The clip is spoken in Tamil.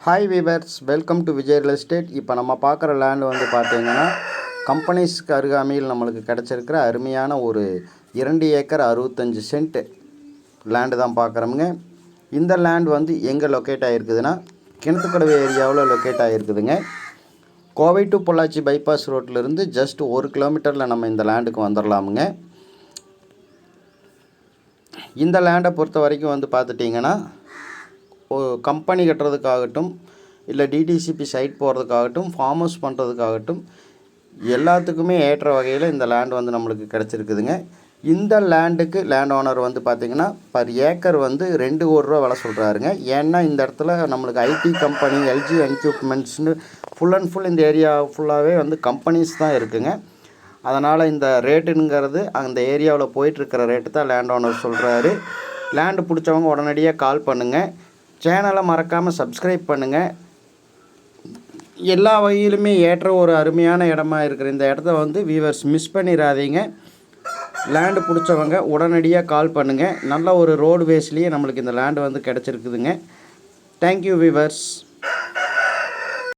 Hi viewers, welcome to Vijay real estate. இப்போ நம்ம பார்க்குற லேண்டு வந்து பார்த்தீங்கன்னா கம்பெனிஸ்க்கு அருகாமையில் நம்மளுக்கு கிடச்சிருக்கிற அருமையான ஒரு 2 ஏக்கர் 65 சென்ட் லேண்டு தான் பார்க்குறோமுங்க. இந்த லேண்ட் வந்து எங்கே லொக்கேட் ஆகிருக்குதுன்னா கிணத்துக்கடவு ஏரியாவில் லொக்கேட் ஆகிருக்குதுங்க. கோவை டு பொள்ளாச்சி பைபாஸ் ரோட்டிலிருந்து ஜஸ்ட் 1 கிலோமீட்டரில் நம்ம இந்த லேண்டுக்கு வந்துடலாமுங்க. இந்த லேண்டை பொறுத்த வரைக்கும் வந்து பார்த்துட்டிங்கன்னா கம்பெனி கட்டுறதுக்காகட்டும், இல்லை டிடிசிபி சைட் போகிறதுக்காகட்டும், ஃபார்ம் ஹவுஸ் பண்ணுறதுக்காகட்டும் எல்லாத்துக்குமே ஏற்ற வகையில் இந்த லேண்ட் வந்து நம்மளுக்கு கிடச்சிருக்குதுங்க. இந்த லேண்டுக்கு லேண்ட் ஓனர் வந்து பார்த்திங்கன்னா பர் ஏக்கர் வந்து 2 கோடி ரூபா விலை சொல்கிறாருங்க. ஏன்னா இந்த இடத்துல நம்மளுக்கு ஐடி கம்பெனி, எல்ஜி எக்யூப்மெண்ட்ஸ்னு ஃபுல் அண்ட் ஃபுல் இந்த ஏரியா ஃபுல்லாகவே வந்து கம்பெனிஸ் தான் இருக்குங்க. அதனால் இந்த ரேட்டுங்கிறது அந்த ஏரியாவில் போயிட்டுருக்கிற ரேட்டு தான் லேண்ட் ஓனர் சொல்கிறாரு. லேண்டு பிடிச்சவங்க உடனடியாக கால் பண்ணுங்கள். சேனலை மறக்காமல் சப்ஸ்கிரைப் பண்ணுங்கள். எல்லா வகையிலுமே ஏற்ற ஒரு அருமையான இடமா இருக்கிற இந்த இடத்த வந்து வீவர்ஸ் மிஸ் பண்ணிடாதீங்க. லேண்டு பிடிச்சவங்க உடனடியாக கால் பண்ணுங்கள். நல்ல ஒரு ரோடு வேஸ்லேயே நம்மளுக்கு இந்த லேண்டு வந்து கிடச்சிருக்குதுங்க. Thank you viewers.